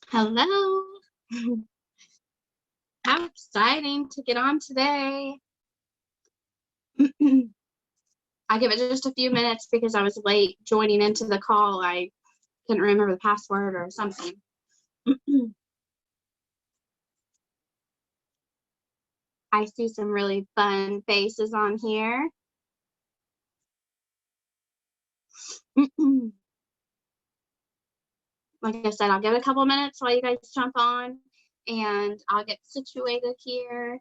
Hello. How exciting to get on today. I give it just a few minutes because I was late joining into the call. I couldn't remember the password or something. I see some really fun faces on here. Like I said, I'll give it a couple minutes while you guys jump on and I'll get situated here.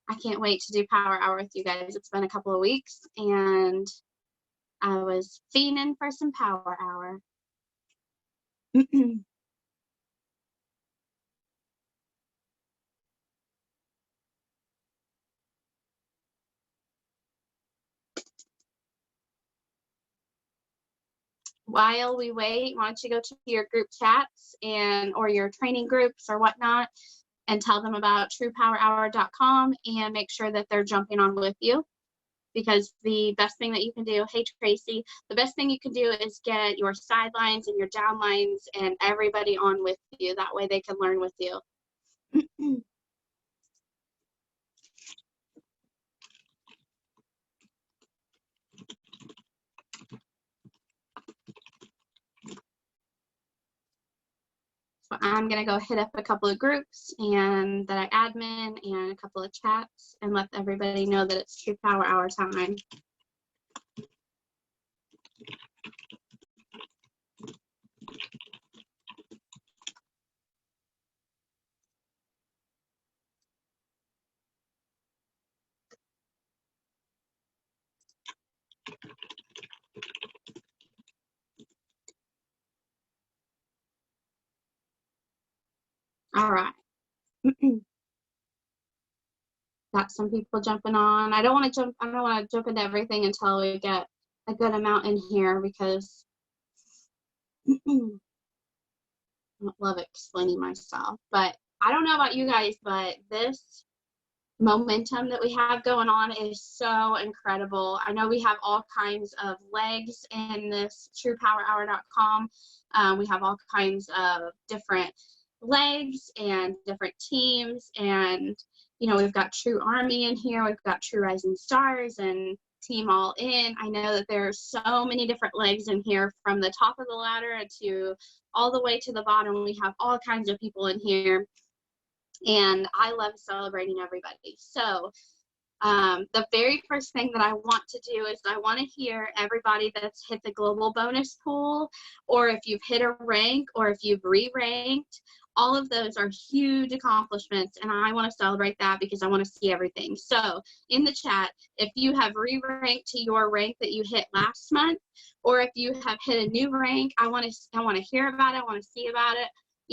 I can't wait to do Power Hour with you guys. It's been a couple of weeks and I was fiending for some Power Hour. While we wait, why don't you go to your group chats or your training groups or whatnot and tell them about trupowerhour.com and make sure that they're jumping on with you, because the best thing that you can do, hey Tracy, the best thing you can do is get your sidelines and your downlines and everybody on with you. That way they can learn with you. So I'm going to go hit up a couple of groups and that I admin and a couple of chats and let everybody know that it's Tru Power Hour time. All right. Got some people jumping on. I don't want to jump into everything until we get a good amount in here, because I don't love explaining myself. But I don't know about you guys, but this momentum that we have going on is so incredible. I know we have all kinds of legs in this trupowerhour.com. We have all kinds of different legs and different teams, and we've got True Army in here, we've got True Rising Stars and Team All In. I know that there's so many different legs in here, from the top of the ladder to all the way to the bottom. We have all kinds of people in here, and I love celebrating everybody. So the very first thing that I want to do is I want to hear everybody that's hit the global bonus pool, or if you've hit a rank, or if you've re-ranked. All of those are huge accomplishments, and I want to celebrate that because I want to see everything. So in the chat, if you have re-ranked to your rank that you hit last month, or if you have hit a new rank, I want to hear about it. I want to see about it.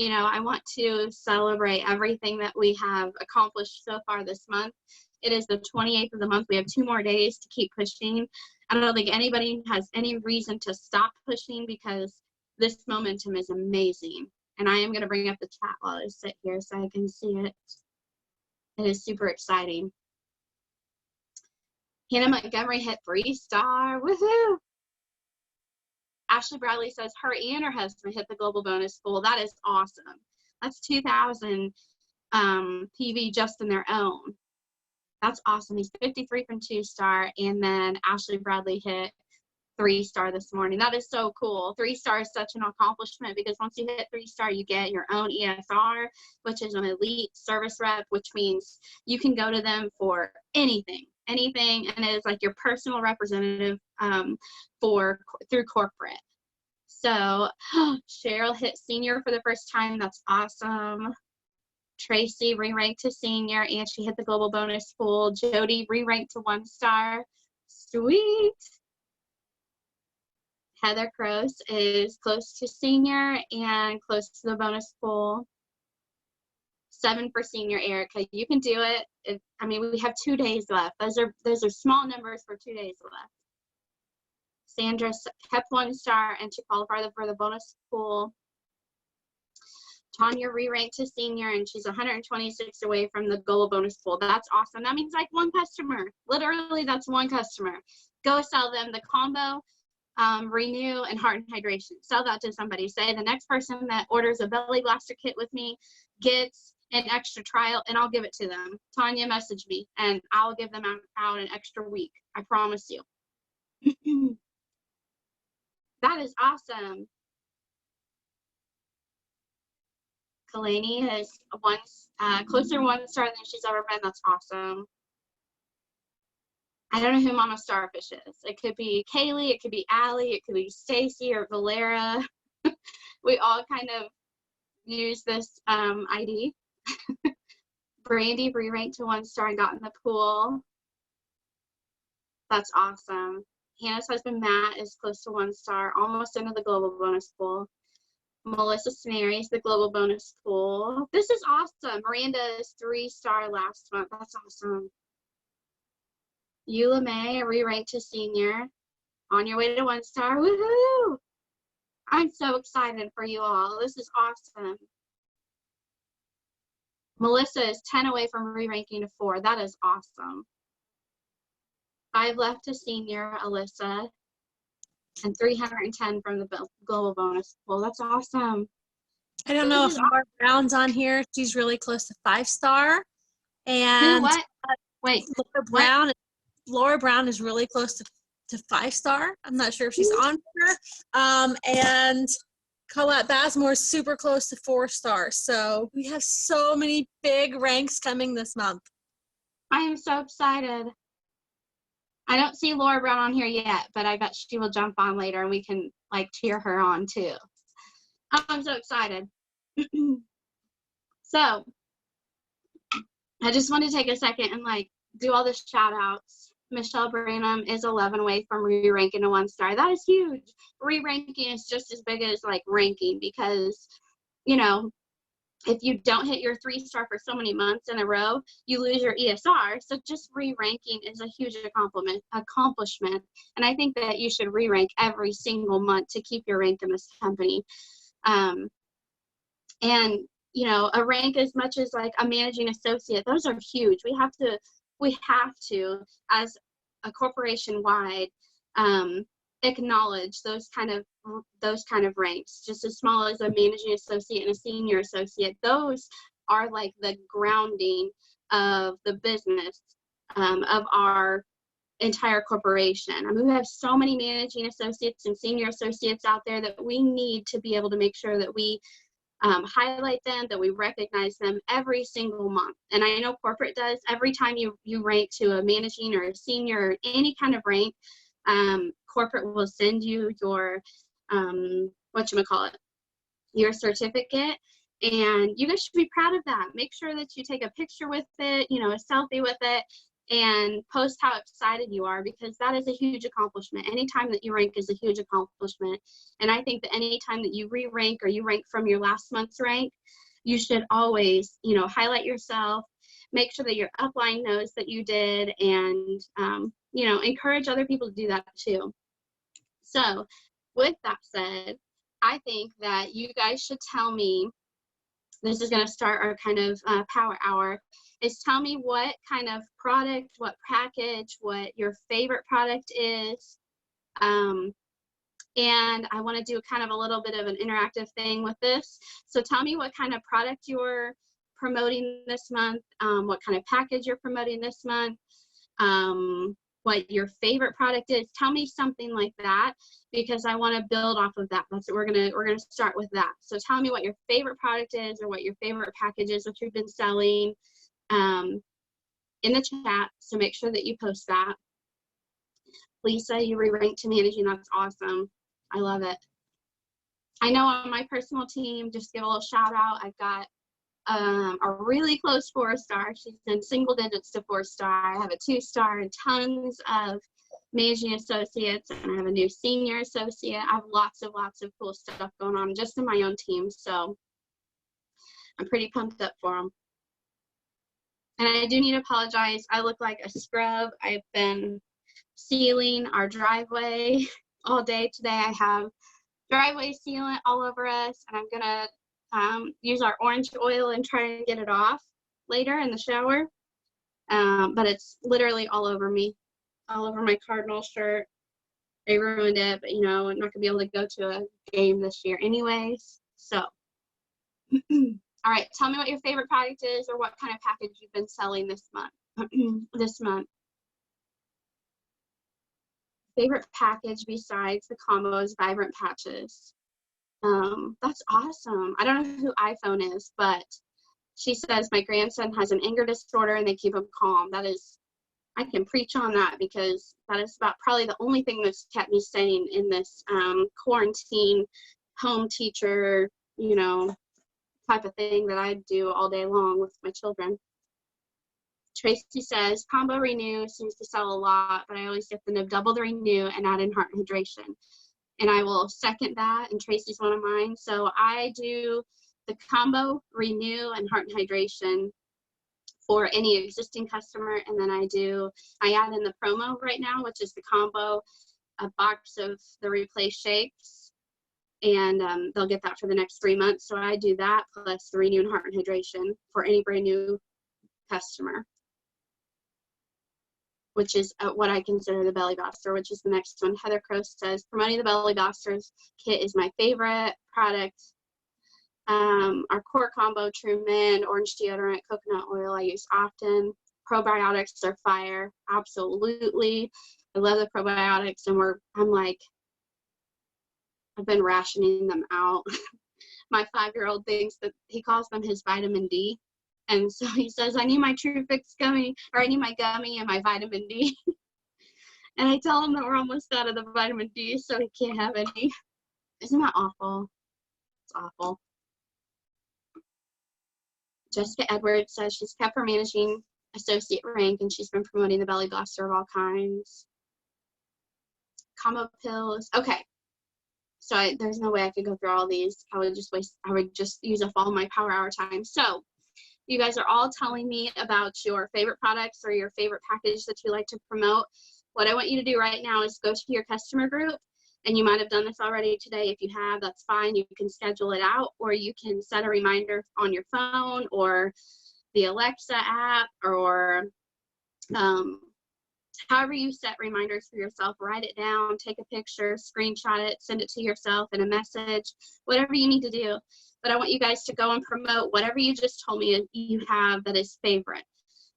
I want to celebrate everything that we have accomplished so far this month. It is the 28th of the month. We have 2 more days to keep pushing. I don't think anybody has any reason to stop pushing, because this momentum is amazing. And I am going to bring up the chat while I sit here so I can see it. It is super exciting. Hannah Montgomery hit 3-star. Woohoo! Ashley Bradley says her and her husband hit the global bonus pool. That is awesome. That's 2,000 PV just in their own. That's awesome. He's 53 from 2-star, and then Ashley Bradley hit 3-star this morning. That is so cool. 3-star is such an accomplishment, because once you hit 3-star, you get your own ESR, which is an elite service rep, which means you can go to them for anything, and it is like your personal representative through corporate. So Cheryl hit senior for the first time. That's awesome. Tracy re-ranked to senior, and she hit the global bonus pool. Jody re-ranked to 1-star. Sweet. Heather Cross is close to senior and close to the bonus pool. 7 for senior, Erica. You can do it. We have 2 days left. Those are small numbers for 2 days left. Sandra kept 1-star, and she qualified for the bonus pool. Tanya re-ranked to senior, and she's 126 away from the global bonus pool. That's awesome. That means like 1 customer. Literally, that's 1 customer. Go sell them the combo. Renew, and Heart and Hydration. Sell that to somebody. Say the next person that orders a belly blaster kit with me gets an extra trial, and I'll give it to them. Tanya, message me, and I'll give them out an extra week. I promise you. That is awesome. Kalani is closer 1-star than she's ever been. That's awesome. I don't know who Mama Starfish is. It could be Kaylee, it could be Allie, it could be Stacy or Valera. We all kind of use this ID. Brandy re-ranked to 1-star and got in the pool. That's awesome. Hannah's husband Matt is close to 1-star, almost into the global bonus pool. Melissa Snary is the global bonus pool. This is awesome. Miranda is 3-star last month. That's awesome. Eula May, re-ranked to senior. On your way to 1-star. Woohoo! I'm so excited for you all. This is awesome. Melissa is 10 away from re-ranking to 4. That is awesome. 5 left to senior, Alyssa. And 310 from the global bonus pool. That's awesome. I don't know if Laura Brown's on here. She's really close to 5-star. And what? Wait, Laura Brown is really close to 5-star. I'm not sure if she's on here. And Colette Bazmore is super close to 4-star. So we have so many big ranks coming this month. I am so excited. I don't see Laura Brown on here yet, but I bet she will jump on later and we can like cheer her on too. I'm so excited. So I just want to take a second and like do all the shout outs. Michelle Branham is 11 away from re-ranking to 1-star. That is huge. Re-ranking is just as big as like ranking because, you know, if you don't hit your 3-star for so many months in a row, you lose your ESR. So just re-ranking is a huge accomplishment. And I think that you should re-rank every single month to keep your rank in this company. And, you know, a rank as much as like a managing associate, those are huge. We have to, as a corporation wide, acknowledge those kind of ranks, just as small as a managing associate and a senior associate. Those are like the grounding of the business of our entire corporation. I mean, we have so many managing associates and senior associates out there that we need to be able to make sure that we highlight them, that we recognize them every single month. And I know corporate does. Every time you rank to a managing or a senior or any kind of rank, corporate will send you your your certificate, and you guys should be proud of that. Make sure that you take a picture with it, you know, a selfie with it, and post how excited you are, because that is a huge accomplishment. Anytime that you rank is a huge accomplishment. And I think that anytime that you re-rank or you rank from your last month's rank, you should always, you know, highlight yourself, make sure that your upline knows that you did, and you know, encourage other people to do that too. So with that said, I think that you guys should tell me, this is going to start our kind of power hour, is tell me what kind of product, what package, what your favorite product is. And I want to do kind of a little bit of an interactive thing with this. So tell me what kind of product you're promoting this month, what kind of package you're promoting this month, what your favorite product is. Tell me something like that, because I want to build off of that. That's what we're gonna start with that. So tell me what your favorite product is, or what your favorite package is, what you've been selling, in the chat. So make sure that you post that. Lisa, you re-ranked to managing. That's awesome. I love it. I know on my personal team, just give a little shout out, I've got a really close 4-star. She's in single digits to 4-star. I have a 2-star and tons of managing associates, and I have a new senior associate. I have lots of cool stuff going on just in my own team. So I'm pretty pumped up for them. And I do need to apologize. I look like a scrub. I've been sealing our driveway all day today. I have driveway sealant all over us, and I'm gonna use our orange oil and try and get it off later in the shower. But it's literally all over me, all over my Cardinal shirt. they ruined it, but you know, I'm not gonna be able to go to a game this year anyways. So all right, tell me what your favorite product is or what kind of package you've been selling this month. This month. Favorite package besides the combos, Vibrant Patches. That's awesome. I don't know who iPhone is, but she says my grandson has an anger disorder and they keep him calm. That is, I can preach on that because that is about probably the only thing that's kept me sane in this quarantine, home teacher, you know, type of thing that I do all day long with my children. Tracy says, Combo Renew seems to sell a lot, but I always get them to double the Renew and add in Heart and Hydration. And I will second that, and Tracy's one of mine. So I do the Combo Renew and Heart and Hydration for any existing customer, and then I add in the promo right now, which is the combo, a box of the Replace shakes, and they'll get that for the next 3 months. So I do that plus the Renew and Heart and Hydration for any brand new customer, which is what I consider the Belly Blaster, which is the next one. Heather Crow says, promoting the Belly Blasters kit is my favorite product. Our core combo, True Mint, orange deodorant, coconut oil, I use often. Probiotics are fire, absolutely. I love the probiotics, and I've been rationing them out. My 5-year-old thinks that he calls them his vitamin D. And so he says, I need my True Fix gummy, or I need my gummy and my vitamin D. And I tell him that we're almost out of the vitamin D, so he can't have any. Isn't that awful? It's awful. Jessica Edwards says she's kept her managing associate rank and she's been promoting the Belly Blaster of all kinds. Combo pills. Okay. So there's no way I could go through all these. I would just use up all my Power Hour time. So you guys are all telling me about your favorite products or your favorite package that you like to promote. What I want you to do right now is go to your customer group, and you might have done this already today. If you have, that's fine. You can schedule it out, or you can set a reminder on your phone or the Alexa app, or however you set reminders for yourself. Write it down, take a picture, screenshot it, send it to yourself in a message, whatever you need to do. But I want you guys to go and promote whatever you just told me you have that is favorite.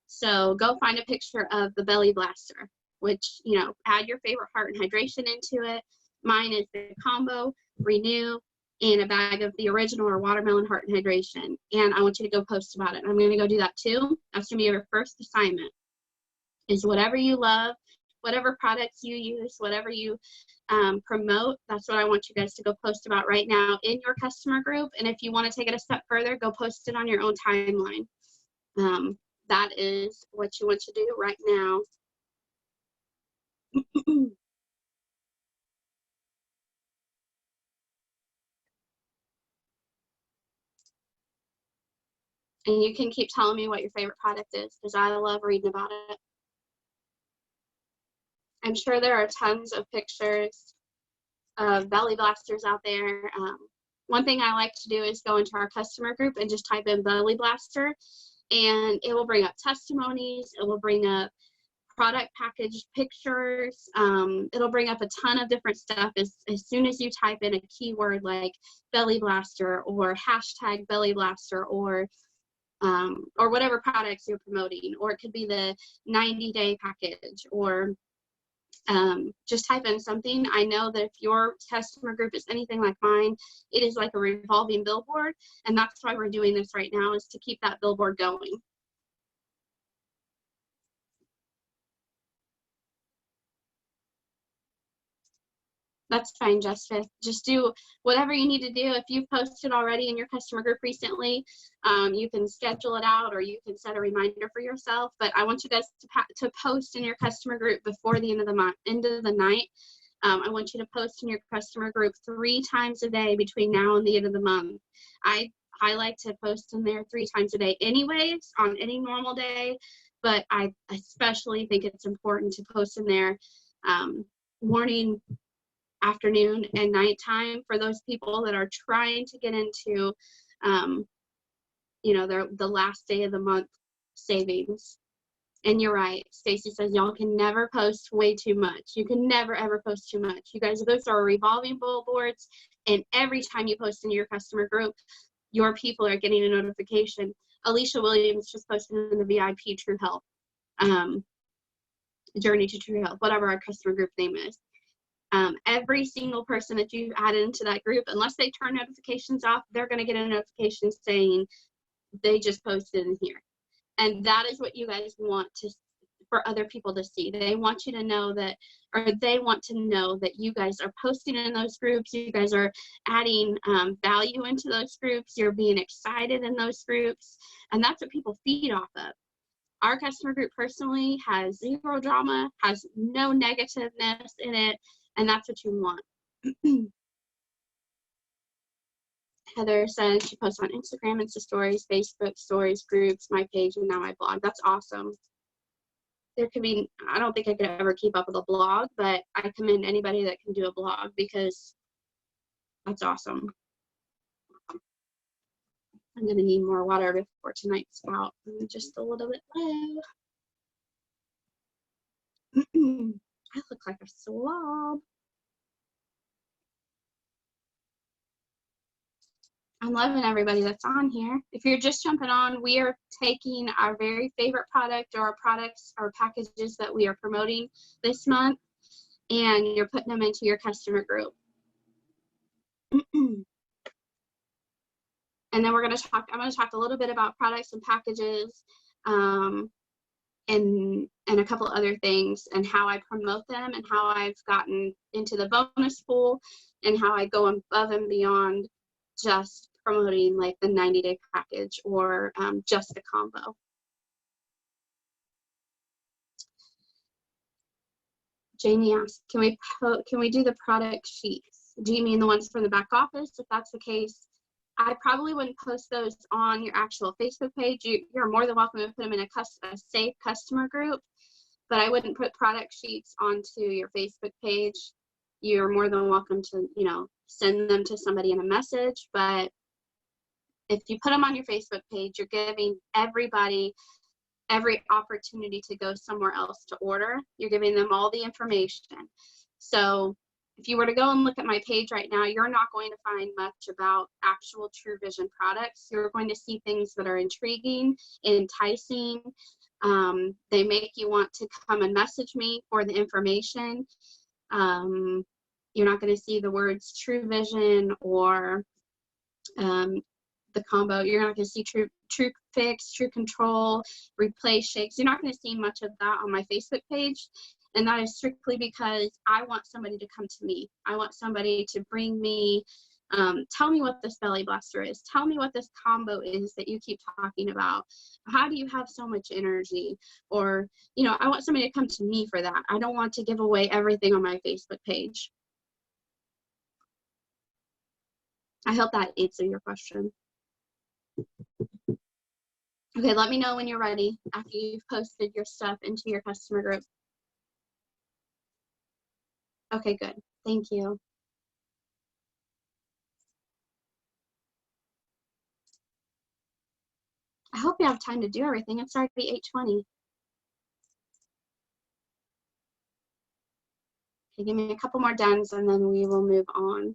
So go find a picture of the Belly Blaster, which, you know, add your favorite Heart and Hydration into it. Mine is the Combo, Renew, and a bag of the original or watermelon Heart and Hydration. And I want you to go post about it. I'm going to go do that too. That's going to be your first assignment, is whatever you love, whatever products you use, whatever you promote, that's what I want you guys to go post about right now in your customer group. And if you want to take it a step further, go post it on your own timeline. That is what you want to do right now. And you can keep telling me what your favorite product is, because I love reading about it. I'm sure there are tons of pictures of Belly Blasters out there. One thing I like to do is go into our customer group and just type in Belly Blaster, and it will bring up testimonies. It will bring up product package pictures. It'll bring up a ton of different stuff as soon as you type in a keyword like Belly Blaster or hashtag Belly Blaster or whatever products you're promoting, or it could be the 90-day package, or just type in something. I know that if your customer group is anything like mine, it is like a revolving billboard, and that's why we're doing this right now, is to keep that billboard going. That's fine, Jessica. Just do whatever you need to do. If you've posted already in your customer group recently, you can schedule it out, or you can set a reminder for yourself. But I want you guys to post in your customer group before the end of the night. I want you to post in your customer group 3 times a day between now and the end of the month. I like to post in there 3 times a day anyways, on any normal day, but I especially think it's important to post in there morning, afternoon, and nighttime for those people that are trying to get into you know, the last day of the month savings. And you're right. Stacy says y'all can never post way too much. You can never ever post too much. You guys, those are revolving billboards, and every time you post into your customer group, your people are getting a notification. Alicia Williams just posted in the VIP True Health, Journey to True Health, whatever our customer group name is. Every single person that you've added into that group, unless they turn notifications off, they're going to get a notification saying they just posted in here. And that is what you guys want for other people to see. They want you to know that, or they want to know that you guys are posting in those groups. You guys are adding value into those groups. You're being excited in those groups. And that's what people feed off of. Our customer group personally has zero drama, has no negativeness in it, and that's what you want. Heather says she posts on Instagram, Insta stories, Facebook stories, groups, my page, and now my blog. That's awesome. There could be, I don't think I could ever keep up with a blog, but I commend anybody that can do a blog because that's awesome. I'm going to need more water before tonight's out. I'm just a little bit low. I look like a slob. I'm loving everybody that's on here. If you're just jumping on, we are taking our very favorite product or our products or packages that we are promoting this month, and you're putting them into your customer group. And then I'm going to talk a little bit about products and packages, and a couple other things, and how I promote them, and how I've gotten into the bonus pool, and how I go above and beyond just promoting like the 90-day package or just a combo. Jamie asked, can we do the product sheets? Do you mean the ones from the back office? If that's the case, I probably wouldn't post those on your actual Facebook page. You're more than welcome to put them in a safe customer group, but I wouldn't put product sheets onto your Facebook page. You're more than welcome to, send them to somebody in a message, but if you put them on your Facebook page, you're giving everybody every opportunity to go somewhere else to order. You're giving them all the information. So if you were to go and look at my page right now, you're not going to find much about actual True Vision products. You're going to see things that are intriguing, enticing. They make you want to come and message me for the information. You're not going to see the words True Vision or the combo. You're not going to see True Fix, True Control, Replace Shakes. You're not going to see much of that on my Facebook page. And that is strictly because I want somebody to come to me. I want somebody to bring me, tell me what this belly blaster is. Tell me what this combo is that you keep talking about. How do you have so much energy? Or, I want somebody to come to me for that. I don't want to give away everything on my Facebook page. I hope that answered your question. Okay, let me know when you're ready after you've posted your stuff into your customer group. Okay, good. Thank you. I hope you have time to do everything. It's already 8:20. Okay, give me a couple more dones and then we will move on.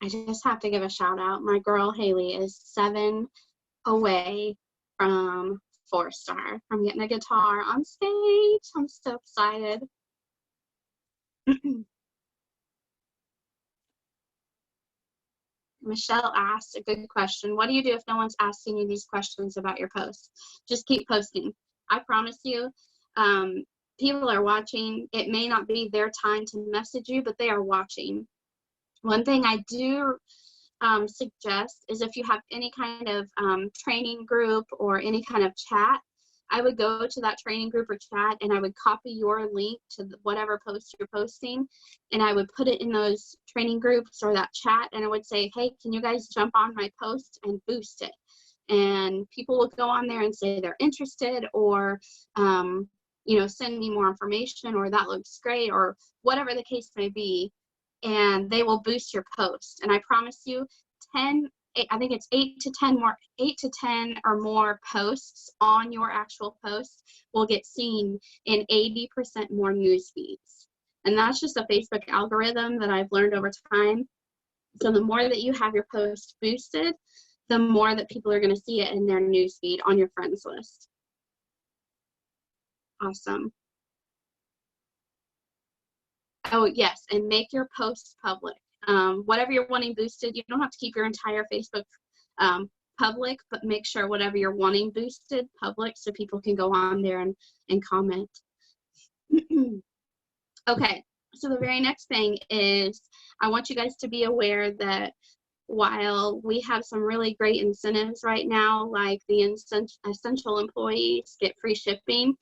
I just have to give a shout out. My girl Haley is 7 away from 4-star. I'm getting a guitar on stage. I'm so excited. Michelle asked a good question. What do you do if no one's asking you these questions about your posts? Just keep posting. I promise you, people are watching. It may not be their time to message you, but they are watching. One thing I do suggest is if you have any kind of training group or any kind of chat, I would go to that training group or chat and I would copy your link to whatever post you're posting, and I would put it in those training groups or that chat, and I would say, hey, can you guys jump on my post and boost it? And people will go on there and say they're interested, or send me more information, or that looks great, or whatever the case may be. and they will boost your post. And I promise you, I think it's 8 to 10 or more posts on your actual post will get seen in 80% more news feeds. And that's just a Facebook algorithm that I've learned over time. So the more that you have your post boosted, the more that people are going to see it in their news feed on your friends list. Awesome. Oh, yes, and make your posts public. Whatever you're wanting boosted, you don't have to keep your entire Facebook public, but make sure whatever you're wanting boosted public so people can go on there and comment. Okay, so the very next thing is I want you guys to be aware that while we have some really great incentives right now, like the essential employees get free shipping,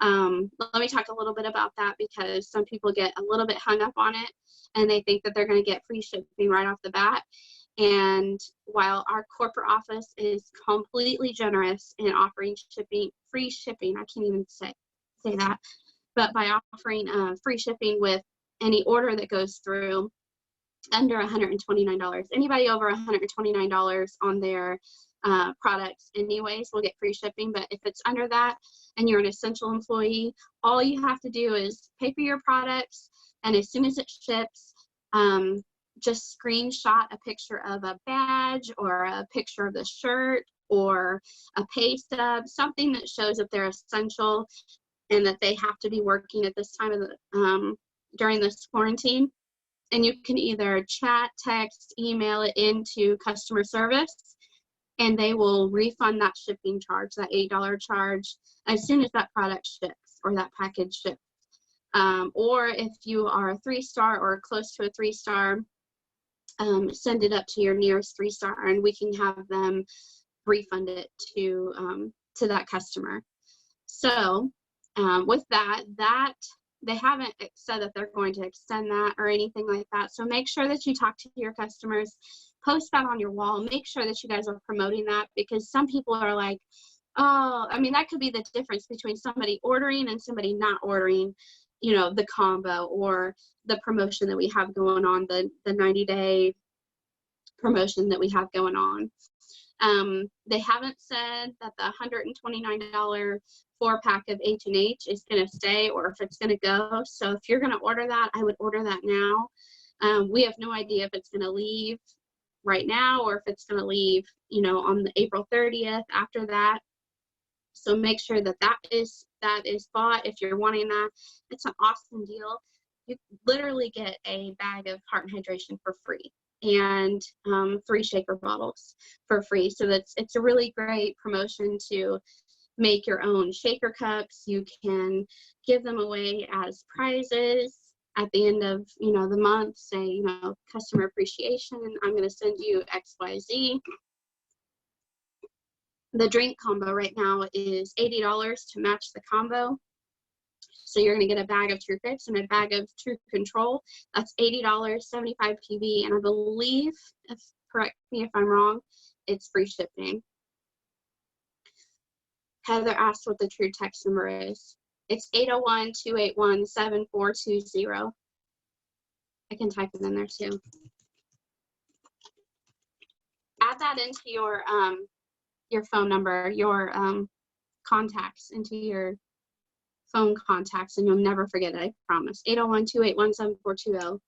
let me talk a little bit about that because some people get a little bit hung up on it and they think that they're going to get free shipping right off the bat. And while our corporate office is completely generous in offering free shipping, I can't even say that, but by offering free shipping with any order that goes through under $129. Anybody over $129 on their products anyways will get free shipping, but if it's under that and you're an essential employee, all you have to do is pay for your products, and as soon as it ships, just screenshot a picture of a badge or a picture of the shirt or a pay stub, something that shows that they're essential and that they have to be working at this time of the during this quarantine. And you can either chat, text, email it into customer service, and they will refund that shipping charge, that $8 charge, as soon as that product ships or that package ships. Or if you are a 3-star or close to a 3-star, send it up to your nearest 3-star, and we can have them refund it to that customer. So with that, they haven't said that they're going to extend that or anything like that. So make sure that you talk to your customers, post that on your wall, make sure that you guys are promoting that, because some people are like, oh, I mean, that could be the difference between somebody ordering and somebody not ordering, you know, the combo or the promotion that we have going on, the 90-day promotion that we have going on. They haven't said that the $129 4-pack of H&H is going to stay or if it's going to go. So if you're going to order that, I would order that now. We have no idea if it's going to leave right now or if it's going to leave, you know, on the April 30th after that. So make sure that that is bought if you're wanting that. It's an awesome deal. You literally get a bag of Heart and Hydration for free and 3 shaker bottles for free. So it's a really great promotion to make your own shaker cups. You can give them away as prizes at the end of, you know, the month. Say, you know, customer appreciation, I'm going to send you XYZ. The drink combo right now is $80 to match the combo. So you're going to get a bag of Tru Fix and a bag of Tru Control. That's $80, 75 PV, and I believe, correct me if I'm wrong, it's free shipping. Heather asked what the Tru text number is. It's 801-281-7420. I can type it in there too. Add that into your phone number, your contacts, into your phone contacts, and you'll never forget it, I promise. 801-281-7420.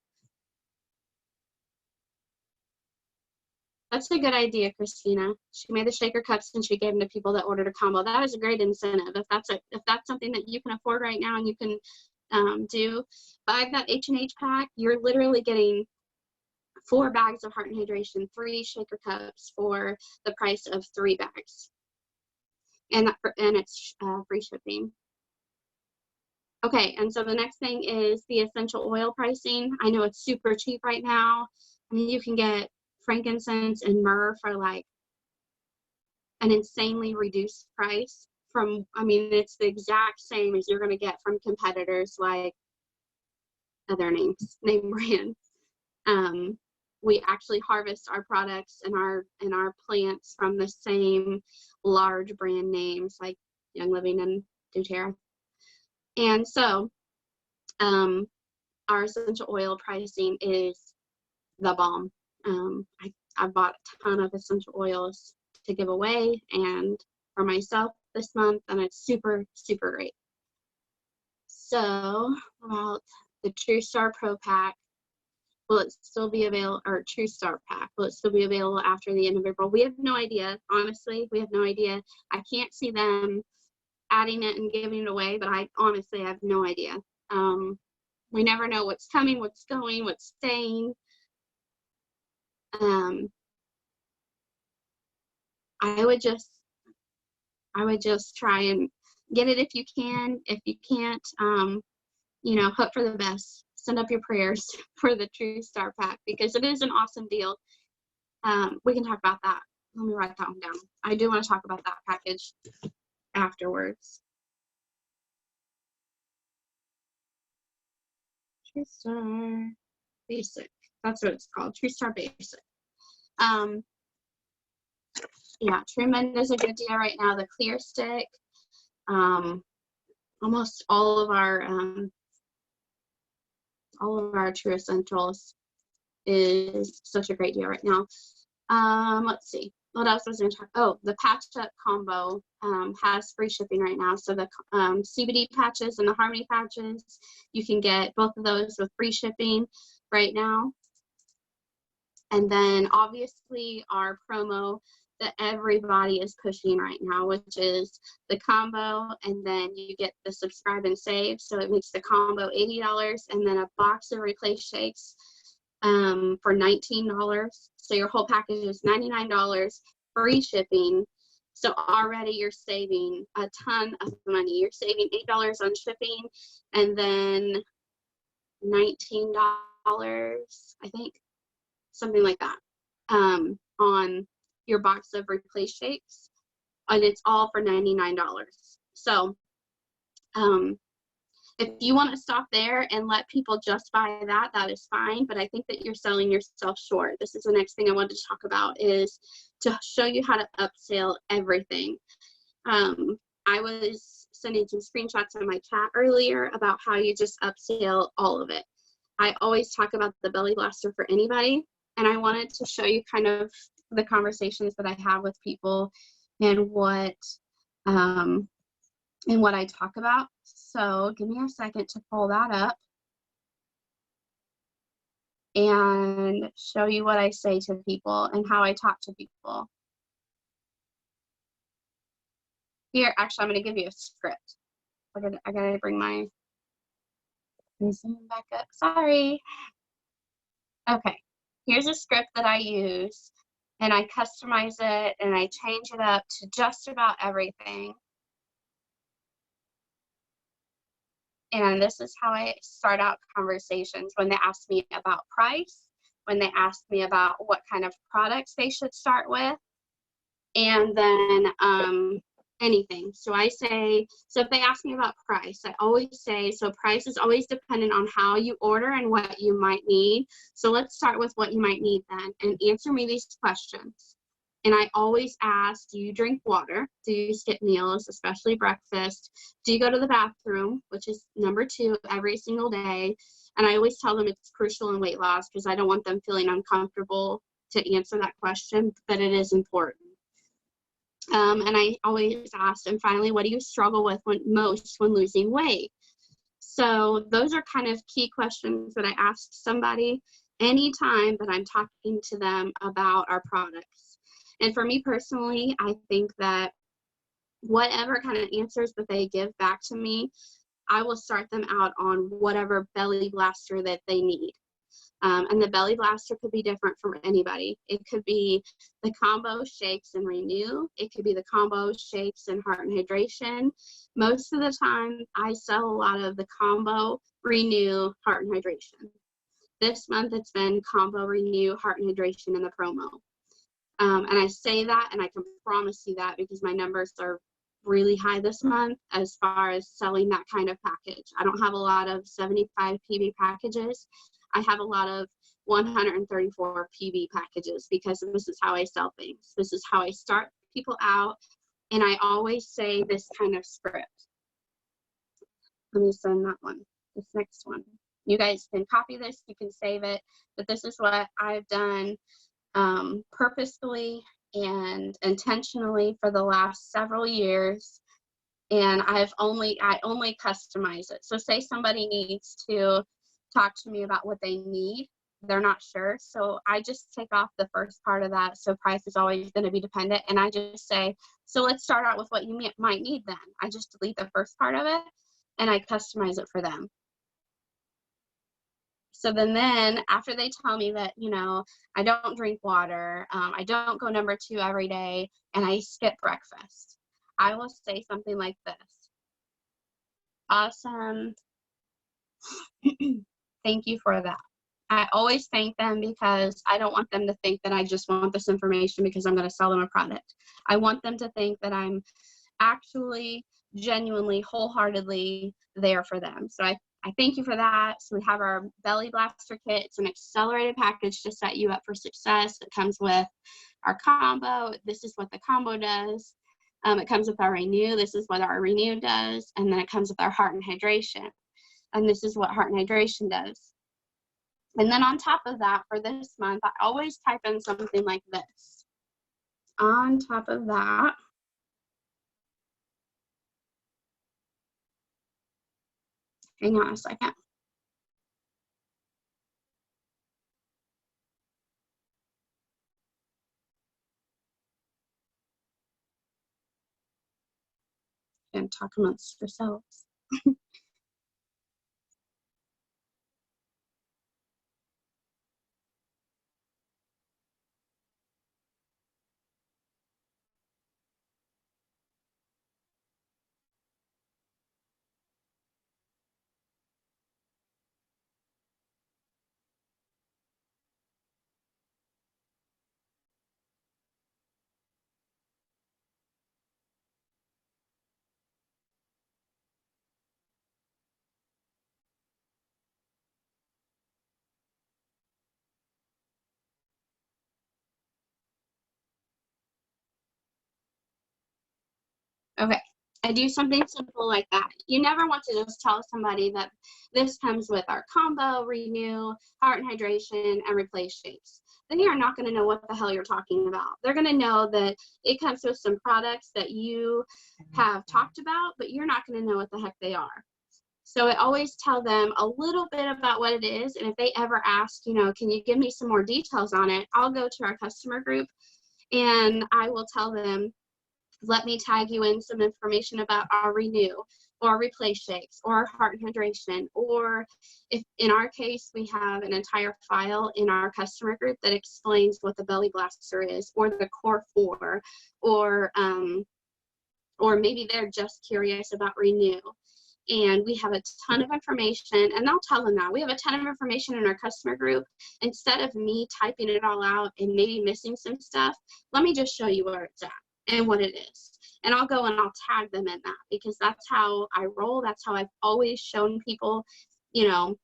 That's a good idea, Christina. She made the shaker cups and she gave them to people that ordered a combo. That is a great incentive. If that's something that you can afford right now and you can do, buy that H&H pack. You're literally getting 4 bags of Heart and Hydration, 3 shaker cups for the price of 3 bags, and it's free shipping. Okay, and so the next thing is the essential oil pricing. I know it's super cheap right now. I mean, you can get frankincense and myrrh for like an insanely reduced price from, I mean, it's the exact same as you're going to get from competitors like other name brands. We actually harvest our products and our plants from the same large brand names like Young Living and doTERRA. And so our essential oil pricing is the bomb. I bought a ton of essential oils to give away and for myself this month, and it's super, super great. So about the Tru Star Pro Pack, will it still be available, or Tru Star Pack, will it still be available after the end of April? We have no idea. Honestly, we have no idea. I can't see them adding it and giving it away, but I honestly have no idea. We never know what's coming, what's going, what's staying. I would just try and get it if you can. If you can't, you know, hope for the best. Send up your prayers for the Tru Star Pack because it is an awesome deal. We can talk about that. Let me write that one down. I do want to talk about that package afterwards. Tru Star Basic. That's what it's called. Tru Star Basic. Yeah, Truman is a good deal right now. The clear stick. Almost all of our True Essentials is such a great deal right now. Let's see. What else was I going to talk? Oh, the patch up combo has free shipping right now. So the CBD patches and the Harmony patches, you can get both of those with free shipping right now. And then obviously our promo that everybody is pushing right now, which is the combo, and then you get the subscribe and save. So it makes the combo $80 and then a box of replace shakes for $19. So your whole package is $99, free shipping. So already you're saving a ton of money. You're saving $8 on shipping and then $19, I think, something like that, on your box of replace shakes, and it's all for $99. So if you want to stop there and let people just buy that, that is fine, but I think that you're selling yourself short. This is the next thing I wanted to talk about, is to show you how to upsell everything. I was sending some screenshots in my chat earlier about how you just upsell all of it. I always talk about the belly blaster for anybody, and I wanted to show you kind of the conversations that I have with people and what I talk about. So give me a second to pull that up and show you what I say to people and how I talk to people. Here, actually, I'm going to give you a script. I gotta bring my Zoom back up. Sorry. Okay, here's a script that I use, and I customize it and I change it up to just about everything. And this is how I start out conversations when they ask me about price, when they ask me about what kind of products they should start with, and then anything. So I say, so if they ask me about price, I always say, so price is always dependent on how you order and what you might need. So let's start with what you might need then, and answer me these questions. And I always ask, do you drink water? Do you skip meals, especially breakfast? Do you go to the bathroom, which is number 2, every single day? And I always tell them it's crucial in weight loss because I don't want them feeling uncomfortable to answer that question, but it is important. And I always ask, and finally, what do you struggle with most when losing weight? So those are kind of key questions that I ask somebody anytime that I'm talking to them about our products. And for me personally, I think that whatever kind of answers that they give back to me, I will start them out on whatever belly blaster that they need. And the belly blaster could be different for anybody. It could be the combo shakes and renew. It could be the combo shakes and heart and hydration. Most of the time, I sell a lot of the combo renew heart and hydration. This month, it's been combo renew heart and hydration in the promo. And I say that, and I can promise you that because my numbers are really high this month as far as selling that kind of package. I don't have a lot of 75 PB packages. I have a lot of 134 PB packages because this is how I sell things. This is how I start people out, and I always say this kind of script. Let me send that one, this next one. You guys can copy this, you can save it, but this is what I've done purposefully and intentionally for the last several years. And I only customize it. So say somebody needs to talk to me about what they need, they're not sure, so I just take off the first part of that. So price is always going to be dependent, and I just say, so let's start out with what you might need. Then I just delete the first part of it and I customize it for them. So then after they tell me that, you know, I don't drink water, I don't go number 2 every day, and I skip breakfast, I will say something like this: awesome. Thank you for that. I always thank them because I don't want them to think that I just want this information because I'm going to sell them a product. I want them to think that I'm actually, genuinely, wholeheartedly there for them. So I thank you for that. So we have our Belly Blaster kit. It's an accelerated package to set you up for success. It comes with our combo. This is what the combo does. It comes with our Renew. This is what our Renew does. And then it comes with our Heart and Hydration. And this is what Heart and Hydration does. And then on top of that, for this month, I always type in something like this. On top of that, hang on a second. And talk amongst yourselves. Okay, I do something simple like that. You never want to just tell somebody that this comes with our combo, Renew, Heart and Hydration, and Replace Shakes. Then you're not going to know what the hell you're talking about. They're going to know that it comes with some products that you have talked about, but you're not going to know what the heck they are. So I always tell them a little bit about what it is, and if they ever ask, you know, can you give me some more details on it, I'll go to our customer group and I will tell them, let me tag you in some information about our Renew or Replace Shakes or our Heart and Hydration, or if in our case we have an entire file in our customer group that explains what the Belly Blaster is, or the Core 4, or maybe they're just curious about Renew. And we have a ton of information, and I'll tell them that we have a ton of information in our customer group. Instead of me typing it all out and maybe missing some stuff, let me just show you where it's at and what it is. And I'll go and I'll tag them in that, because that's how I roll. That's how I've always shown people, you know,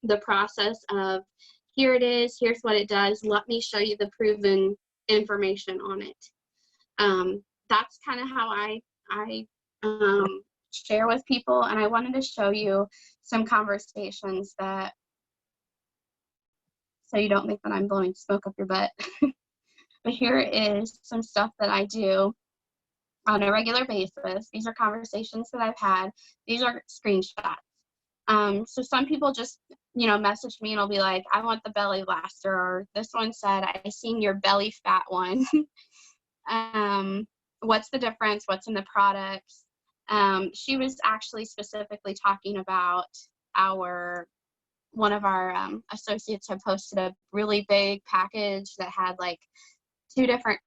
the process of, here it is, here's what it does, let me show you the proven information on it. That's kind of how I share with people. And I wanted to show you some conversations that, so you don't think that I'm blowing smoke up your butt. But here is some stuff that I do on a regular basis. These are conversations that I've had. These are screenshots. So some people just, you know, message me and I'll be like, I want the Belly Blaster, or this one said, I seen your belly fat one. What's the difference? What's in the products? She was actually specifically talking about one of our associates had posted a really big package that had like 2 different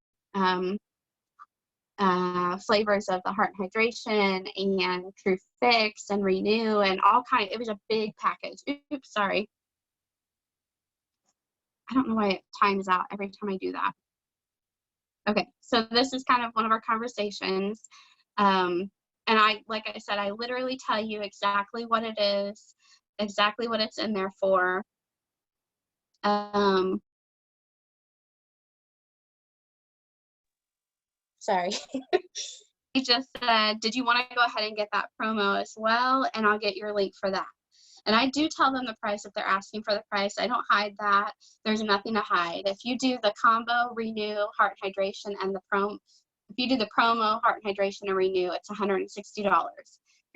flavors of the Heart and Hydration and Tru Fix and Renew and all kind. It was a big package. Oops, sorry. I don't know why it times out every time I do that. Okay, so this is kind of one of our conversations. And like I said, I literally tell you exactly what it is, exactly what it's in there for. Sorry. He just said, did you want to go ahead and get that promo as well? And I'll get your link for that. And I do tell them the price if they're asking for the price. I don't hide that. There's nothing to hide. If you do the combo, renew, heart hydration, and if you do the promo, heart hydration, and renew, it's $160.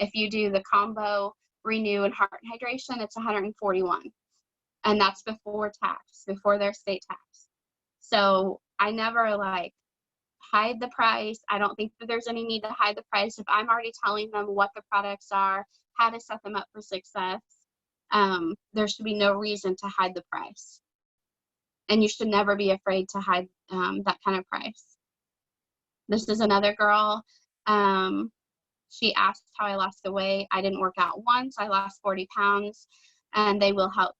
If you do the combo, renew, and heart hydration, it's $141. And that's before tax, before their state tax. So I never like hide the price. I don't think that there's any need to hide the price. If I'm already telling them what the products are, how to set them up for success, there should be no reason to hide the price. And you should never be afraid to hide that kind of price. This is another girl. She asked how I lost the weight. I didn't work out once. I lost 40 pounds. And they will help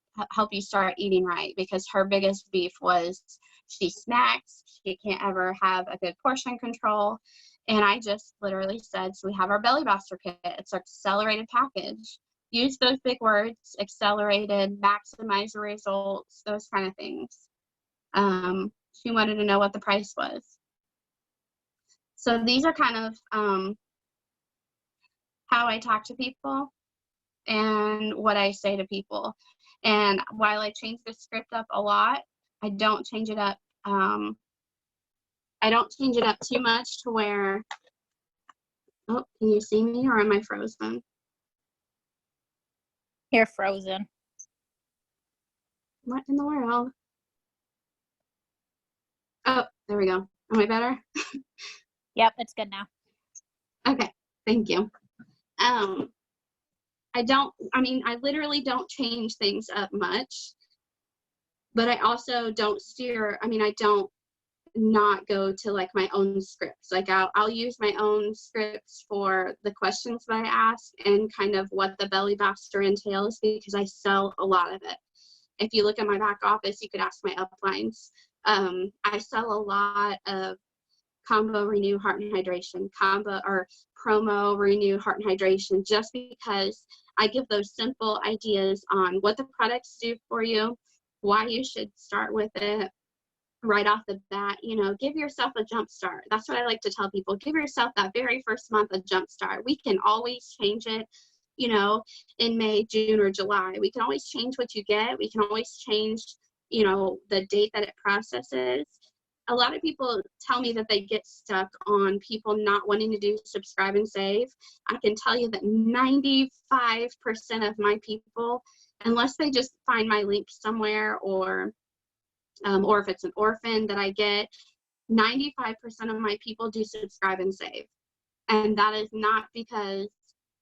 you start eating right, because her biggest beef was she snacks. She can't ever have a good portion control. And I just literally said, so we have our belly buster kit. It's an accelerated package. Use those big words, accelerated, maximize the results, those kind of things. She wanted to know what the price was. So these are kind of how I talk to people and what I say to people. And while I change the script up a lot, I don't change it up. I don't change it up too much to where, oh, can you see me or am I frozen? You're frozen. What in the world? Oh, there we go. Am I better? Yep, it's good now. Okay, thank you. I literally don't change things up much, but I also don't I don't not go to like my own scripts. Like I'll use my own scripts for the questions that I ask and kind of what the belly buster entails, because I sell a lot of it. If you look at my back office, you could ask my uplines. I sell a lot of combo, renew, heart and hydration, combo or promo, renew, heart and hydration, just because I give those simple ideas on what the products do for you, why you should start with it right off the bat. Give yourself a jump start. That's what I like to tell people. Give yourself that very first month a jump start. We can always change it, in May, June, or July. We can always change what you get. We can always change, the date that it processes. A lot of people tell me that they get stuck on people not wanting to do subscribe and save. I can tell you that 95% of my people, unless they just find my link somewhere or if it's an orphan that I get, 95% of my people do subscribe and save. And that is not because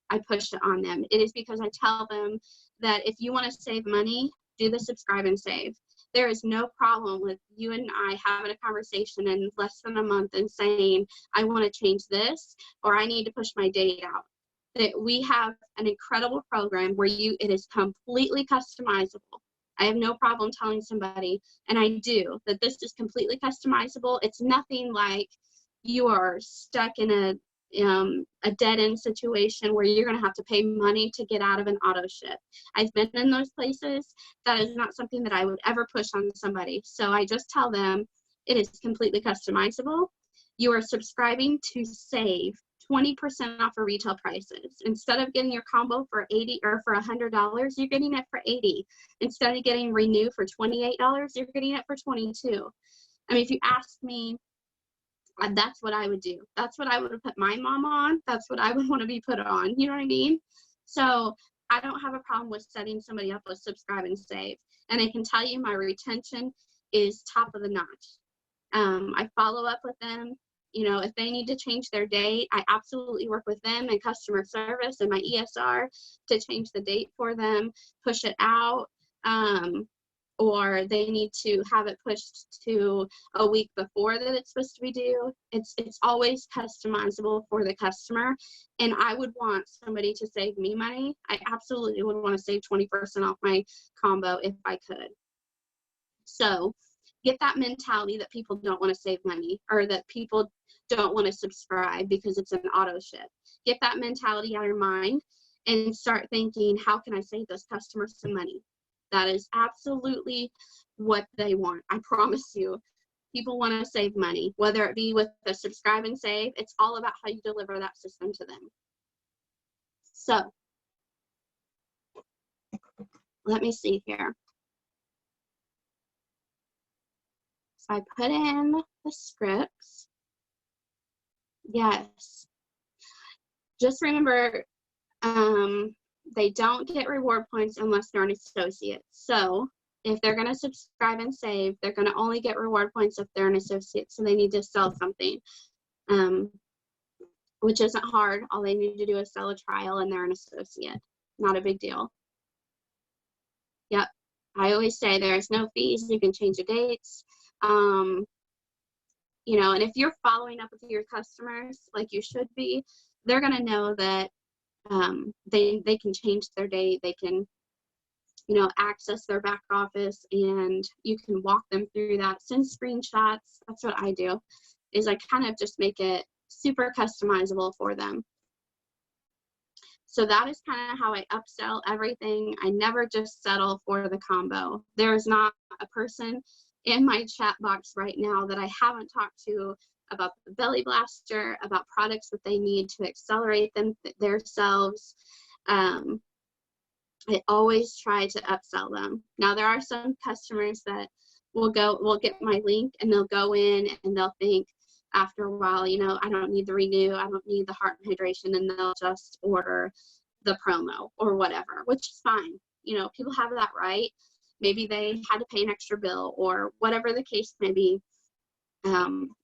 I push it on them. It is because I tell them that if you want to save money, do the subscribe and save. There is no problem with you and I having a conversation in less than a month and saying, I want to change this, or I need to push my date out. That we have an incredible program where it is completely customizable. I have no problem telling somebody, and I do, that this is completely customizable. It's nothing like you are stuck in a dead-end situation where you're going to have to pay money to get out of an auto ship. I've been in those places. That is not something that I would ever push on somebody. So I just tell them it is completely customizable. You are subscribing to save 20% off of retail prices. Instead of getting your combo for $80 or for $100, you're getting it for $80. Instead of getting Renew for $28, you're getting it for $22. I mean, if you ask me, that's what I would do. That's what I would have put my mom on. That's what I would want to be put on. You know what I mean? So I don't have a problem with setting somebody up with subscribe and save. And I can tell you my retention is top of the notch. I follow up with them. If they need to change their date, I absolutely work with them and customer service and my ESR to change the date for them, push it out, or they need to have it pushed to a week before that it's supposed to be due. It's always customizable for the customer. And I would want somebody to save me money. I absolutely would want to save 20% off my combo if I could. So get that mentality that people don't want to save money, or that people don't want to subscribe because it's an auto ship. Get that mentality out of your mind and start thinking, how can I save those customers some money? That is absolutely what they want. I promise you, people want to save money, whether it be with the subscribe and save. It's all about how you deliver that system to them. So let me see here. So I put in the scripts. Yes. Just remember, they don't get reward points unless they're an associate. So if they're going to subscribe and save, they're going to only get reward points if they're an associate. So they need to sell something, which isn't hard. All they need to do is sell a trial and they're an associate. Not a big deal. Yep. I always say there's no fees. You can change the dates. You know, and if you're following up with your customers like you should be, they're going to know that they can change their date. They can, you know, access their back office, and you can walk them through that. Send screenshots. That's what I do, is I kind of just make it super customizable for them. So that is kind of how I upsell everything. I never just settle for the combo. There is not a person in my chat box right now that I haven't talked to about the belly blaster, about products that they need to accelerate themselves. I always try to upsell them. Now there are some customers that will get my link and they'll go in and they'll think after a while, you know, I don't need the renew, I don't need the heart and hydration, and they'll just order the promo or whatever, which is fine. You know, people have that right. Maybe they had to pay an extra bill or whatever the case may be.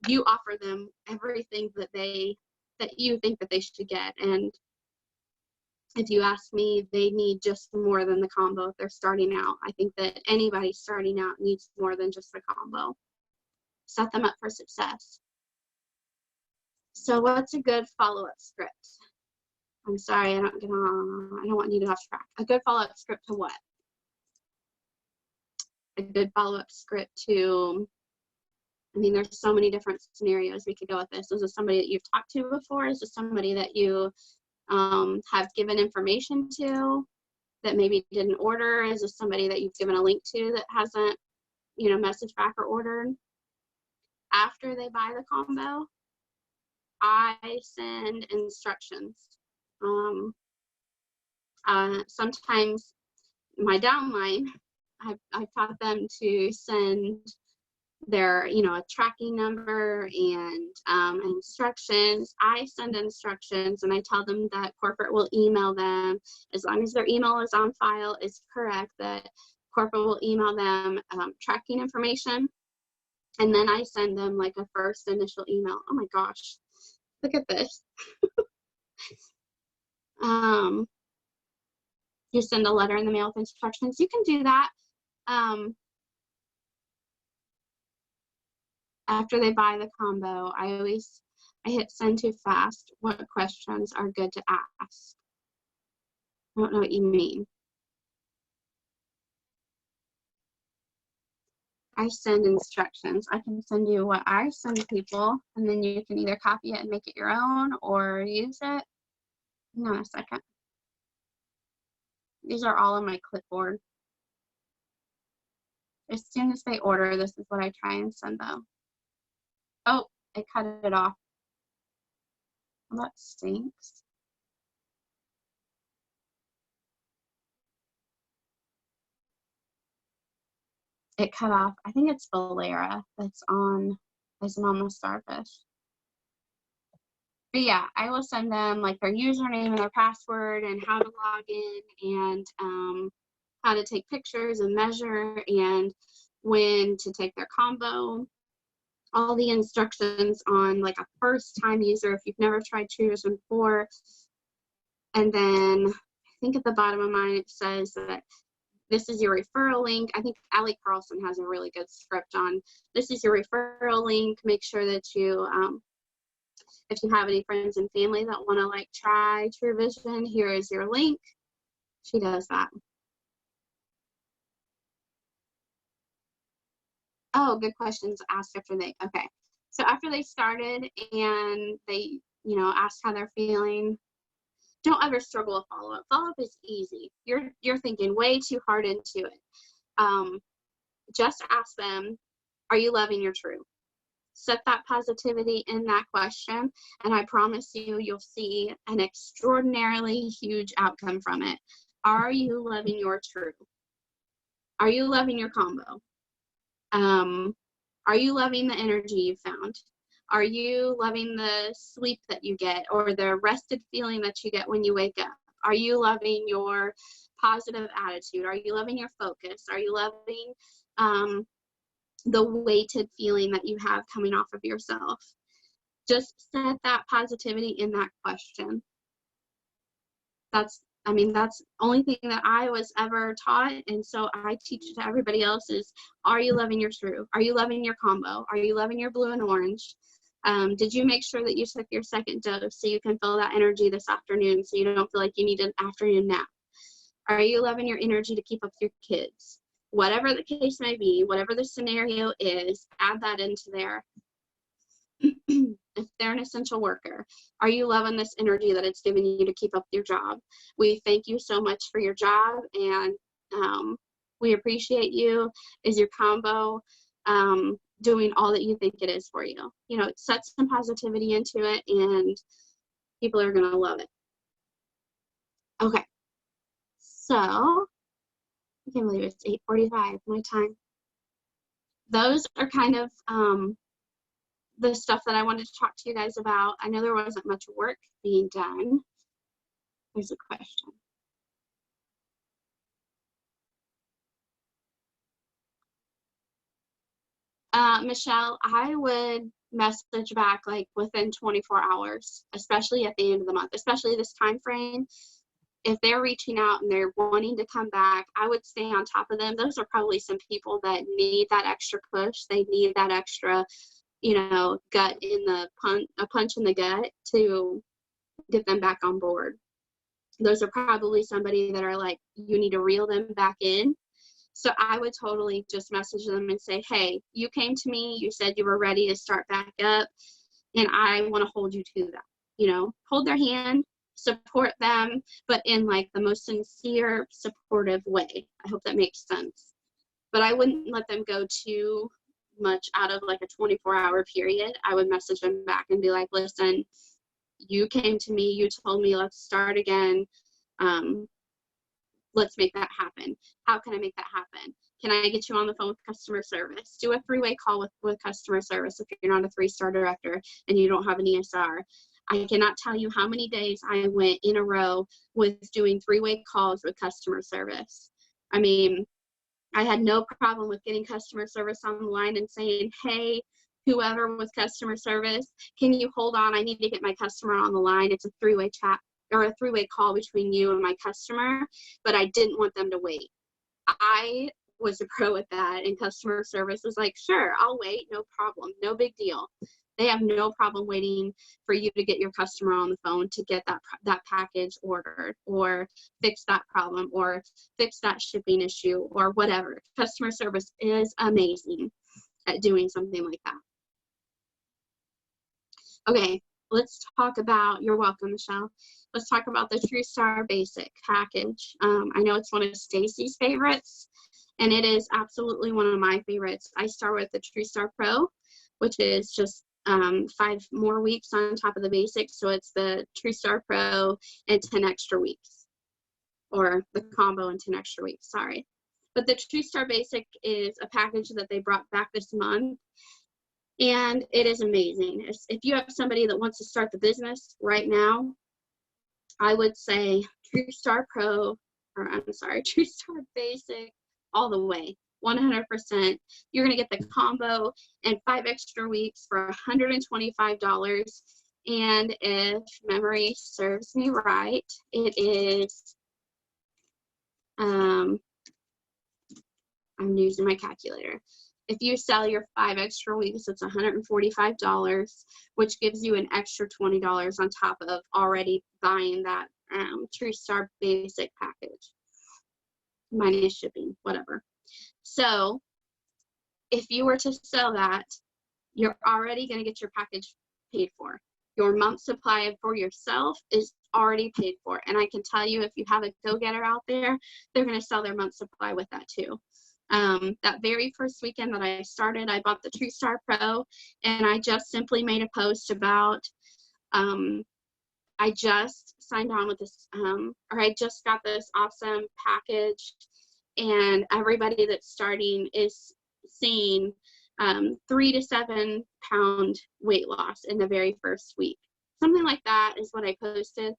You offer them everything that you think that they should get. And if you ask me, they need just more than the combo if they're starting out. I think that anybody starting out needs more than just the combo. Set them up for success. So what's a good follow-up script? I'm sorry, I don't want you to get off track. A good follow-up script to what? A good follow-up script to, I mean, there's so many different scenarios we could go with this. Is this somebody that you've talked to before? Is this somebody that you have given information to that maybe didn't order? Is this somebody that you've given a link to that hasn't, you know, messaged back or ordered? After they buy the combo, I send instructions. Sometimes my downline, I've taught them to send their, you know, a tracking number and instructions. I send instructions and I tell them that corporate will email them, as long as their email is on file, is correct, that corporate will email them tracking information. And then I send them like a first initial email. Oh my gosh, look at this. You send a letter in the mail with instructions. You can do that. After they buy the combo, I hit send too fast. What questions are good to ask? I don't know what you mean. I send instructions. I can send you what I send people, and then you can either copy it and make it your own or use it. Hang on a second. These are all on my clipboard. As soon as they order, this is what I try and send them. Oh, it cut it off. Well, that stinks. It cut off. I think it's Valera that's on as Mama Starfish. But yeah, I will send them like their username and their password and how to log in and how to take pictures and measure and when to take their combo. All the instructions on like a first time user if you've never tried Tru before. And then I think at the bottom of mine it says that this is your referral link. I think Allie Carlson has a really good script on this is your referral link. Make sure that you if you have any friends and family that want to like try Tru Vision, here is your link. She does that. Oh, good questions asked after they, okay. So after they started and they, you know, asked how they're feeling, don't ever struggle with follow-up. Follow-up is easy. You're thinking way too hard into it. Just ask them, are you loving your Tru? Set that positivity in that question, and I promise you, you'll see an extraordinarily huge outcome from it. Are you loving your Tru? Are you loving your combo? Are you loving the energy you found? Are you loving the sleep that you get or the rested feeling that you get when you wake up? Are you loving your positive attitude? Are you loving your focus? Are you loving the weighted feeling that you have coming off of yourself? Just set that positivity in that question. That's the only thing that I was ever taught, and so I teach it to everybody else is, are you loving your Tru? Are you loving your combo? Are you loving your blue and orange? Did you make sure that you took your second dose so you can feel that energy this afternoon so you don't feel like you need an afternoon nap? Are you loving your energy to keep up with your kids? Whatever the case may be, whatever the scenario is, add that into there. If they're an essential worker, are you loving this energy that it's giving you to keep up your job? We thank you so much for your job, and we appreciate you. Is your combo doing all that you think it is for you? You know, set some positivity into it, and people are going to love it. Okay, so I can't believe it's 8:45, my time. Those are kind of the stuff that I wanted to talk to you guys about. I know there wasn't much work being done. There's a question. Michelle, I would message back like within 24 hours, especially at the end of the month, especially this time frame. If they're reaching out and they're wanting to come back, I would stay on top of them. Those are probably some people that need that extra push. They need that extra, you know, gut in the a punch in the gut to get them back on board. Those are probably somebody that are like, you need to reel them back in. So I would totally just message them and say, hey, you came to me, you said you were ready to start back up, and I want to hold you to that. You know, hold their hand, support them, but in like the most sincere, supportive way. I hope that makes sense. But I wouldn't let them go too much out of like a 24-hour period. I would message them back and be like, listen, you came to me, you told me let's start again. Let's make that happen. How can I make that happen? Can I get you on the phone with customer service? Do a 3-way call with customer service if you're not a 3-star director and you don't have an ESR. I cannot tell you how many days I went in a row with doing 3-way calls with customer service. I mean, I had no problem with getting customer service on the line and saying, hey, whoever with customer service, can you hold on? I need to get my customer on the line. It's a 3-way chat or a 3-way call between you and my customer, but I didn't want them to wait. I was a pro at that, and customer service was like, sure, I'll wait, no problem, no big deal. They have no problem waiting for you to get your customer on the phone to get that package ordered or fix that problem or fix that shipping issue or whatever. Customer service is amazing at doing something like that. Okay, let's talk about, you're welcome, Michelle. Let's talk about the TruStar Basic package. I know it's one of Stacy's favorites, and it is absolutely one of my favorites. I start with the TruStar Pro, which is just 5 more weeks on top of the basic. So it's the TruStar Pro and 10 extra weeks, or the combo and 10 extra weeks, sorry. But the TruStar Basic is a package that they brought back this month, and it is amazing. If you have somebody that wants to start the business right now, I would say TruStar Pro, or I'm sorry, TruStar Basic all the way. 100%. You're going to get the combo and 5 extra weeks for $125. And if memory serves me right, it is, I'm using my calculator. If you sell your 5 extra weeks, it's $145, which gives you an extra $20 on top of already buying that TruStar Basic package. Minus shipping, whatever. So if you were to sell that, you're already going to get your package paid for. Your month supply for yourself is already paid for. And I can tell you, if you have a go-getter out there, they're going to sell their month supply with that too. That very first weekend that I started, I bought the TruStar Pro, and I just simply made a post about, I just signed on with this, or I just got this awesome package and everybody that's starting is seeing 3 to 7 pound weight loss in the very first week. Something like that is what I posted.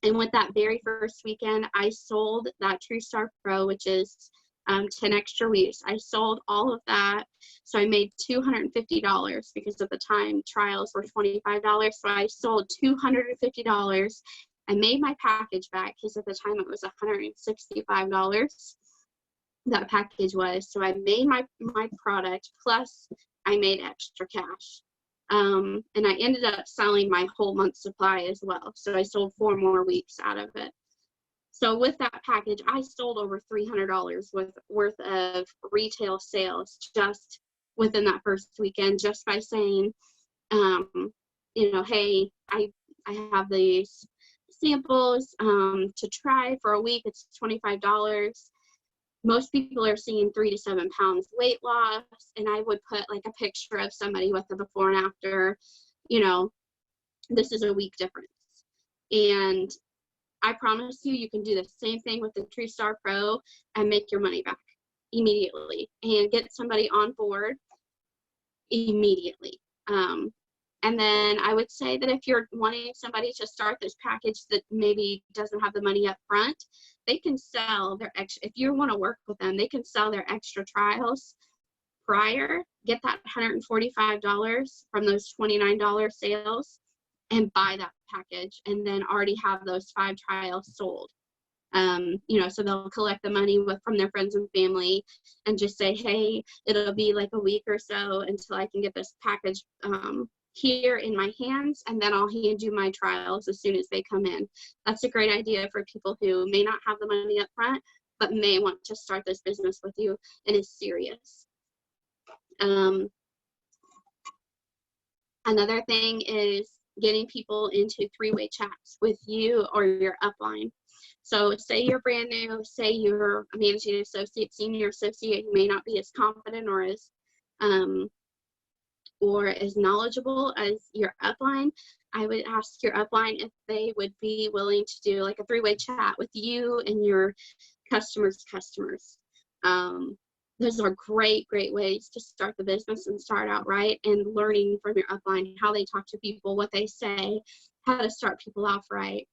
And with that very first weekend, I sold that TruStar Pro, which is 10 extra weeks. I sold all of that. So I made $250 because at the time trials were $25. So I sold $250. I made my package back because at the time it was $165. That package was. So I made my product, plus I made extra cash. And I ended up selling my whole month's supply as well. So I sold 4 more weeks out of it. So with that package, I sold over $300 worth of retail sales just within that first weekend, just by saying, you know, hey, I have these samples to try for a week. It's $25. Most people are seeing 3 to 7 pounds weight loss, and I would put like a picture of somebody with the before and after. You know, this is a week difference. And I promise you, you can do the same thing with the TruStar Pro and make your money back immediately and get somebody on board immediately. And then I would say that if you're wanting somebody to start this package that maybe doesn't have the money up front, they can sell their extra, if you want to work with them, they can sell their extra trials prior, get that $145 from those $29 sales, and buy that package, and then already have those 5 trials sold. You know, so they'll collect the money from their friends and family and just say, hey, it'll be like a week or so until I can get this package here in my hands, and then I'll hand you my trials as soon as they come in. That's a great idea for people who may not have the money up front, but may want to start this business with you and is serious. Another thing is getting people into 3-way chats with you or your upline. So say you're brand new, say you're a managing associate, senior associate, you may not be as confident or as knowledgeable as your upline. I would ask your upline if they would be willing to do like a 3-way chat with you and your customers' customers. Those are great ways to start the business and start out right, and learning from your upline how they talk to people, what they say, how to start people off right,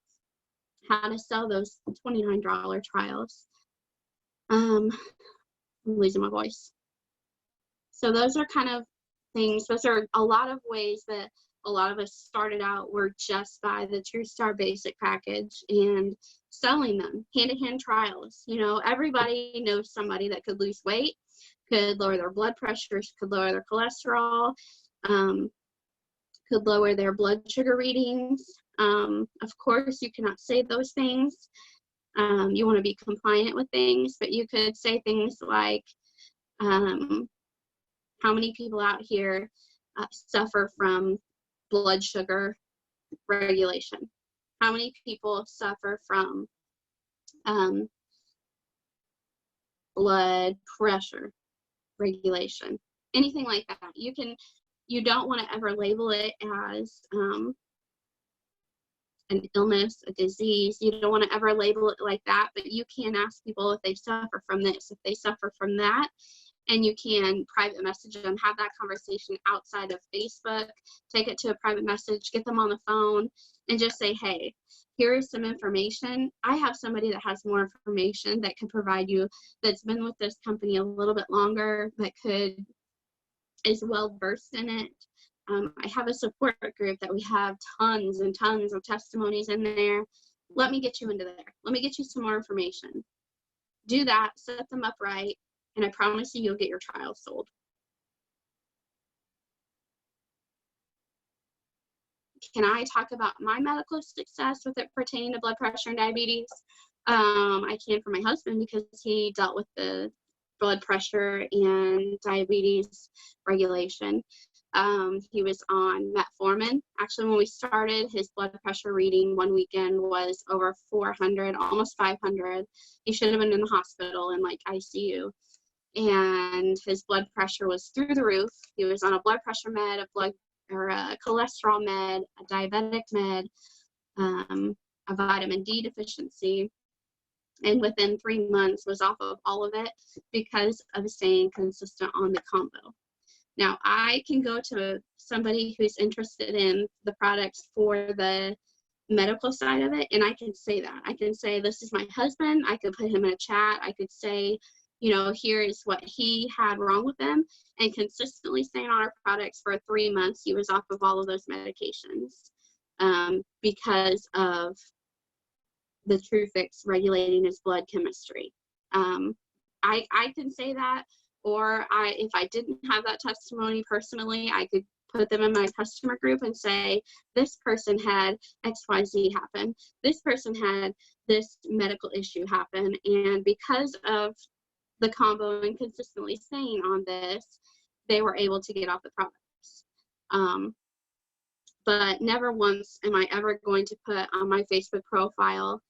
how to sell those $29 trials. I'm losing my voice. So those are kind of things, those are a lot of ways that a lot of us started out were just by the TruStar basic package and selling them, hand-to-hand trials. You know, everybody knows somebody that could lose weight, could lower their blood pressures, could lower their cholesterol, could lower their blood sugar readings. Of course, you cannot say those things. You want to be compliant with things, but you could say things like, how many people out here suffer from blood sugar regulation? How many people suffer from blood pressure regulation? Anything like that. You don't want to ever label it as an illness, a disease. You don't want to ever label it like that, but you can ask people if they suffer from this, if they suffer from that, and you can private message them, have that conversation outside of Facebook, take it to a private message, get them on the phone, and just say, hey, here's some information. I have somebody that has more information that can provide you, that's been with this company a little bit longer, that is well versed in it. I have a support group that we have tons and tons of testimonies in there. Let me get you into there. Let me get you some more information. Do that, set them up right, and I promise you, you'll get your trials sold. Can I talk about my medical success with it pertaining to blood pressure and diabetes? I can for my husband, because he dealt with the blood pressure and diabetes regulation. He was on metformin. Actually, when we started, his blood pressure reading one weekend was over 400, almost 500. He should have been in the hospital in like ICU. And his blood pressure was through the roof. He was on a blood pressure med, a cholesterol med, a diabetic med, a vitamin D deficiency. and within 3 months was off of all of it because of staying consistent on the combo. Now, I can go to somebody who's interested in the products for the medical side of it, and I can say that. I can say, this is my husband. I could put him in a chat. I could say, you know, here is what he had wrong with him, and consistently staying on our products for 3 months, he was off of all of those medications because of the Tru Fix regulating his blood chemistry. I can say that, or if I didn't have that testimony personally, I could put them in my customer group and say, this person had XYZ happen. This person had this medical issue happen. And because of the combo and consistently staying on this, they were able to get off the products. But never once am I ever going to put on my Facebook profile,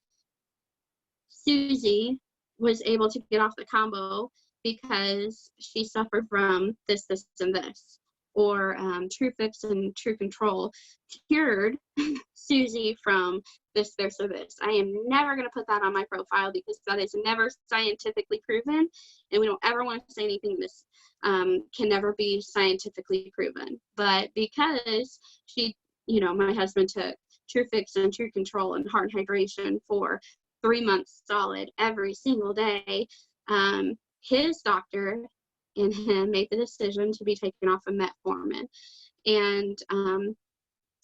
Susie was able to get off the combo because she suffered from this, this, and this. Or Tru Fix and Tru Control cured Susie from this, this, or this. I am never going to put that on my profile because that is never scientifically proven, and we don't ever want to say anything this can never be scientifically proven. But because she, you know, my husband took Tru Fix and Tru Control and heart hydration for 3 months solid every single day, his doctor and him made the decision to be taken off of metformin and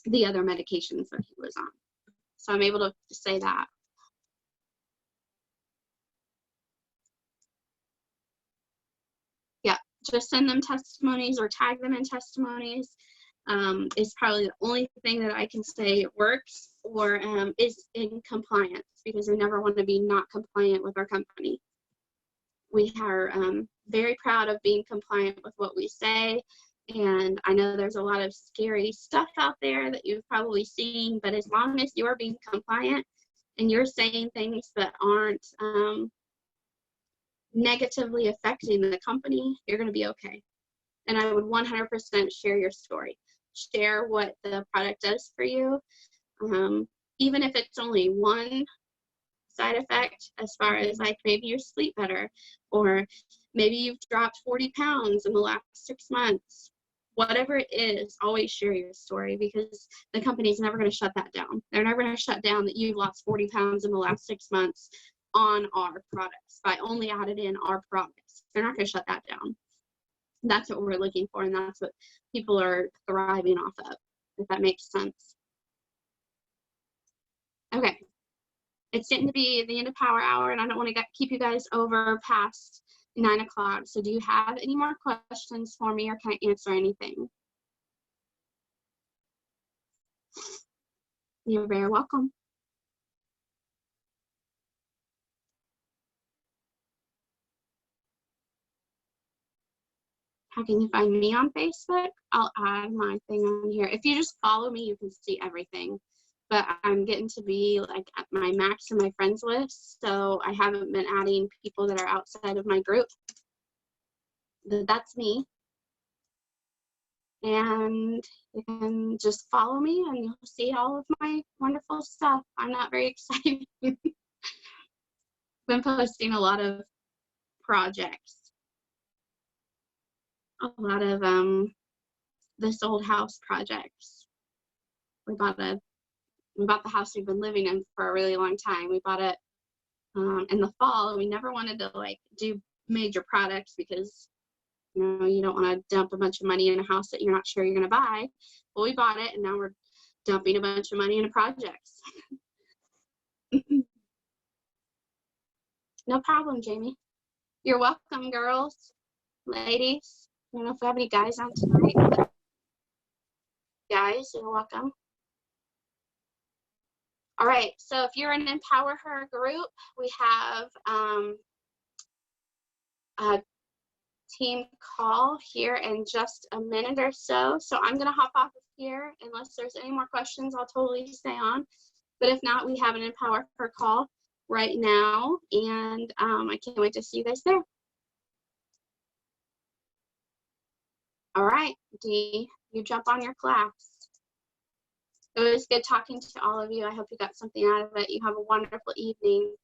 the other medications that he was on. So I'm able to say that. Yeah, just send them testimonies or tag them in testimonies. Is probably the only thing that I can say works or is in compliance, because we never want to be not compliant with our company. We are very proud of being compliant with what we say, and I know there's a lot of scary stuff out there that you've probably seen, but as long as you're being compliant and you're saying things that aren't negatively affecting the company, you're going to be okay. And I would 100% share your story. Share what the product does for you, even if it's only one side effect, as far as like maybe you sleep better, or maybe you've dropped 40 pounds in the last 6 months. Whatever it is, always share your story, because the company's never going to shut that down. They're never going to shut down that you've lost 40 pounds in the last 6 months on our products by only added in our products. They're not going to shut that down. That's what we're looking for, and that's what people are thriving off of, if that makes sense. Okay. It's getting to be the end of Power Hour, and I don't want to keep you guys over past 9 o'clock. So do you have any more questions for me, or can I answer anything? You're very welcome. How can you find me on Facebook? I'll add my thing on here. If you just follow me, you can see everything. But I'm getting to be like at my max in my friends list, so I haven't been adding people that are outside of my group. That's me. And you can just follow me and you'll see all of my wonderful stuff. I'm not very excited. Been posting a lot of projects. A lot of this old house projects. We bought the house we've been living in for a really long time. We bought it in the fall. We never wanted to like do major products because, you know, you don't want to dump a bunch of money in a house that you're not sure you're going to buy. Well, we bought it, and now we're dumping a bunch of money into projects. No problem, Jamie. You're welcome, girls, ladies. I don't know if we have any guys on tonight, but guys, you're welcome. All right, so if you're in an Empower Her group, we have a team call here in just a minute or so. So I'm gonna hop off of here. Unless there's any more questions, I'll totally stay on. But if not, we have an Empower Her call right now, and I can't wait to see you guys there. All right, Dee, you jump on your class. It was good talking to all of you. I hope you got something out of it. You have a wonderful evening.